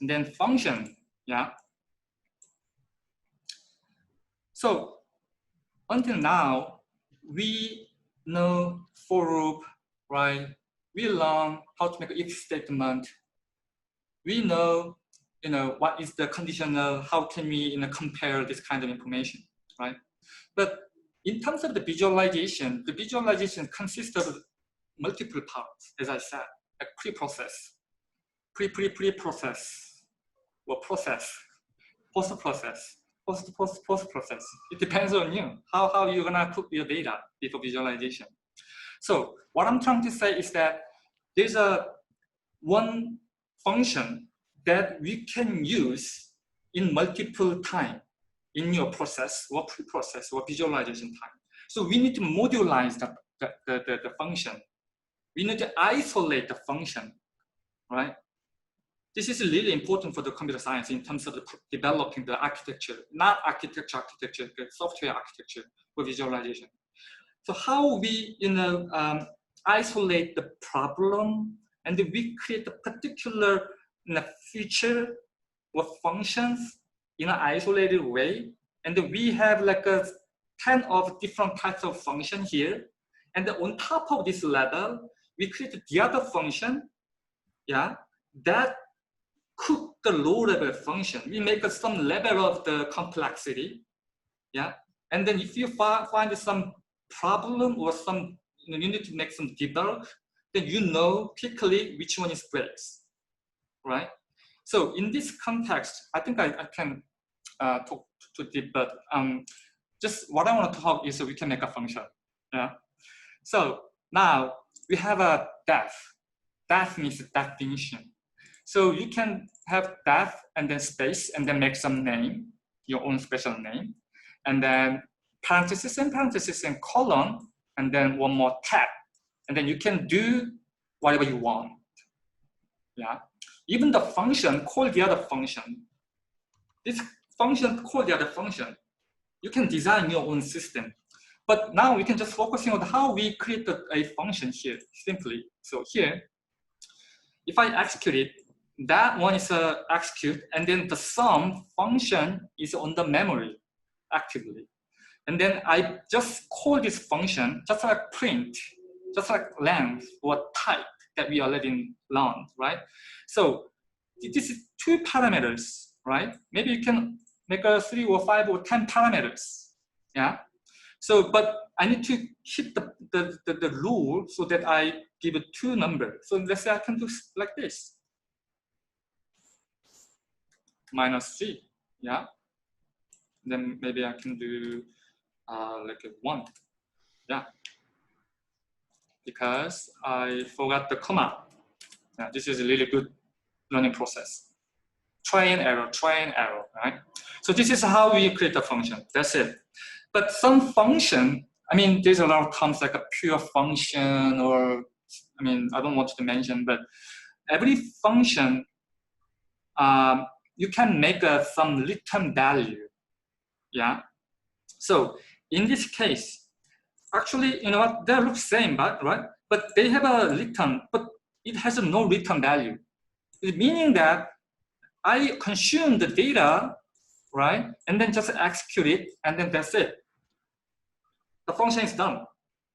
and then function, yeah. So until now, we know for loop, right? We learn how to make an if statement. We know, what is the conditional, how can we, compare this kind of information, right? But in terms of the visualization consists of multiple parts, as I said, like pre-process, pre-process, or process, post-process, post-process. It depends on you, how you're gonna put your data before visualization. So what I'm trying to say is that there's one function that we can use in multiple time in your process or pre-process or visualization time. So we need to modularize the function. We need to isolate the function, right? This is really important for the computer science in terms of developing the architecture, not architecture, the software architecture for visualization. So how we, isolate the problem, and then we create a particular feature or functions in an isolated way, and then we have like 10 of different types of function here, and then on top of this level, we create the other function, yeah, that cook the low-level function. We make some level of the complexity, yeah, and then if you find some problem or some, you need to make some debug, then you know quickly which one is breaks, right? So in this context, I think I can talk to deep, but just what I want to talk is so we can make a function, yeah. So now we have a def. Def means definition. So you can have def and then space and then make some name, your own special name, and then parenthesis and colon, and then one more tab, and then you can do whatever you want. Yeah, even the function call the other function. This function call the other function. You can design your own system, but now we can just focusing on how we create a function here simply. So here, if I execute it, that one is execute, and then the sum function is on the memory actively. And then I just call this function, just like print, just like length or type that we already learned, right? So this is 2 parameters, right? Maybe you can make a 3 or 5 or 10 parameters, yeah? So, but I need to hit the rule so that I give it 2 numbers. So let's say I can do like this. -3, yeah? Then maybe I can do like a 1, yeah? Because I forgot the comma. Yeah, this is a really good learning process. Try and error, right? So this is how we create a function, that's it. But some function, I mean, there's a lot of terms like a pure function, or, I mean, I don't want to mention, but every function, you can make some return value, yeah? So in this case, actually, you know what, they look same, right? But they have a return, but it has no return value. Meaning that I consume the data, right? And then just execute it, and then that's it. The function is done,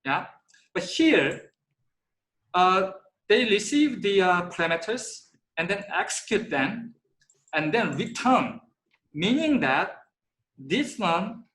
yeah? But here, they receive the parameters and then execute them and then return, meaning that this one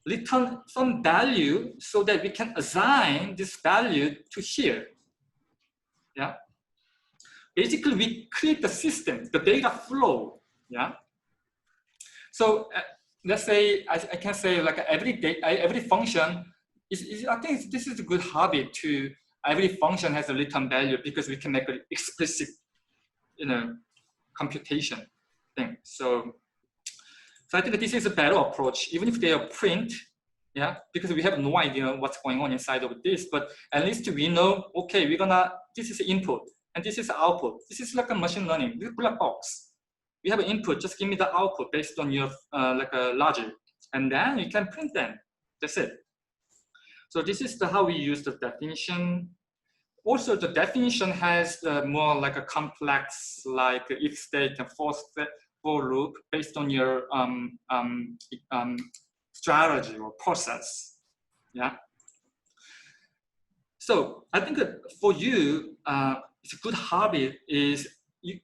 return some value so that we can assign this value to here, yeah? Basically, we create the system, the data flow, yeah? So let's say, I can say like every function, I think this is a good habit to, every function has a return value because we can make an explicit, computation thing. So I think that this is a better approach, even if they are print, yeah, because we have no idea what's going on inside of this, but at least we know, okay, this is input, and this is output. This is like a machine learning, this black box. We have an input, just give me the output based on your like a logic, and then you can print them. That's it. So this is how we use the definition. also the definition has more like a complex, like if state and for loop based on your strategy or process. Yeah. So I think that for you, it's a good habit is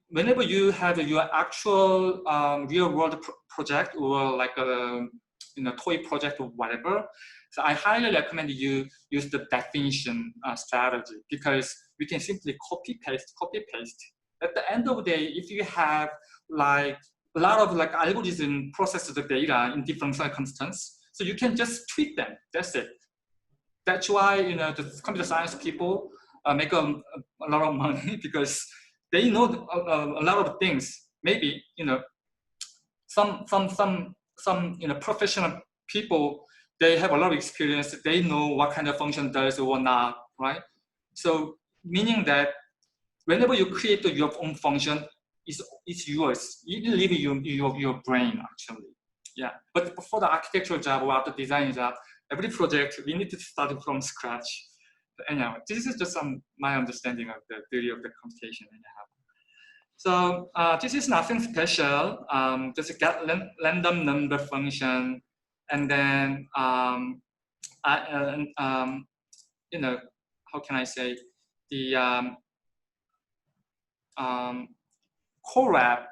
whenever you have your actual real world project or like a toy project or whatever, so I highly recommend you use the definition strategy, because we can simply copy paste. At the end of the day, if you have like a lot of like algorithm process the data in different circumstances, so you can just tweak them. That's it. That's why the computer science people make a lot of money, because they know a lot of things. Maybe some professional people, they have a lot of experience. They know what kind of function does or not, right? So meaning that whenever you create your own function, it's yours. You leave your brain actually. Yeah. But for the architectural job or the design job, every project we need to start from scratch. But anyhow, this is just my understanding of the theory of the computation. Anyhow. So this is nothing special. Just a get random number function, and then how can I say, the Colab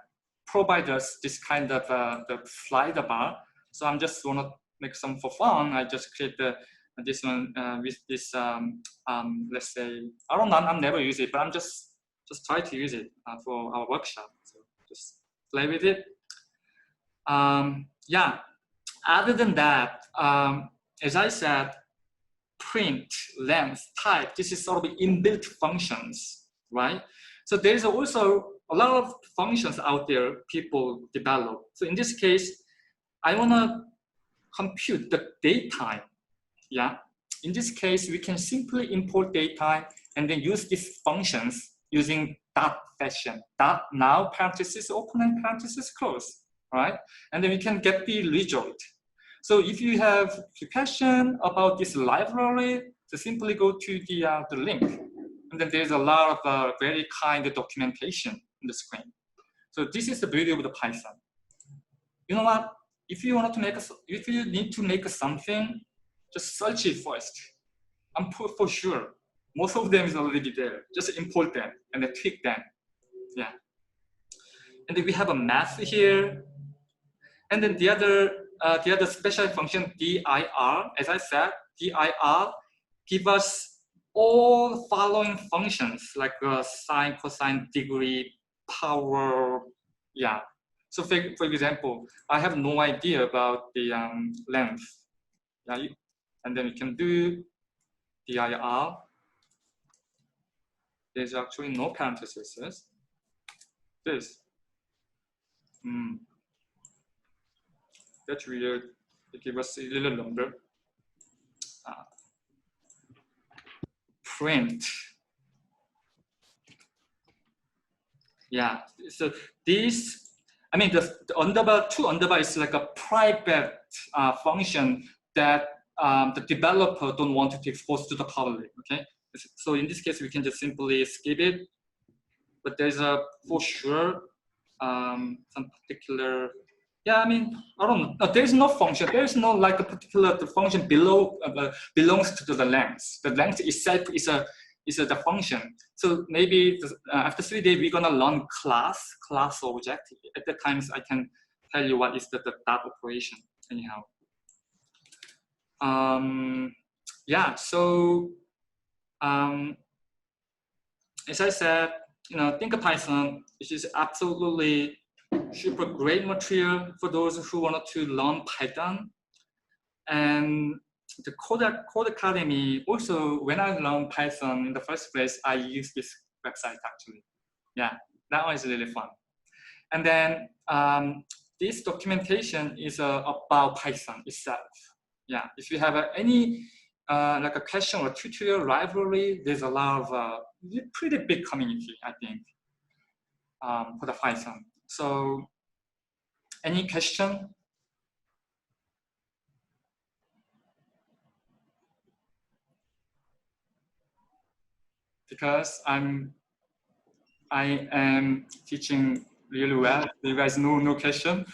provides us this kind of the slider bar. So I'm just want to make some for fun. I just create this one with this let's say, I don't know, I'm never use it, but I'm just try to use it for our workshop. So just play with it. Yeah. Other than that, as I said, print, length, type, this is sort of inbuilt functions, right? So there's also a lot of functions out there people develop. So in this case, I want to compute the datetime. Yeah. In this case, we can simply import datetime and then use these functions using dot fashion. Dot now, parenthesis open and parenthesis close, right? And then we can get the result. So if you have a question about this library, so simply go to the link. And then there's a lot of very kind documentation on the screen. So this is the beauty of the Python. You know what? If you need to make something, just search it first. I'm for sure most of them is already there. Just import them and then tweak them. Yeah. And then we have a math here. And then the other special function dir, as I said, dir give us all following functions like sine, cosine, degree, power. Yeah. So for example, I have no idea about the length. Yeah. And then we can do dir. There's actually no parentheses. This. That's weird. It gives us a little number. Print. Yeah. So this, I mean, the underbar, two underbar is like a private function that the developer don't want to expose to the public. Okay. So in this case, we can just simply skip it. But there's for sure some particular. Yeah, I mean, I don't know. No, there's no function. There's no like a particular function below belongs to the length. The length itself is the function. So maybe after 3 days we're gonna learn class object. At the times I can tell you what is the dot operation. Anyhow. Yeah. So as I said, think of Python. It is absolutely super great material for those who wanted to learn Python. And the Code Academy, also when I learned Python in the first place, I used this website actually. Yeah, that one is really fun. And then this documentation is about Python itself. Yeah, if you have any like a question or tutorial library, there's a lot of pretty big community, I think, for the Python. So, any question? because I am teaching really well. You guys know no question.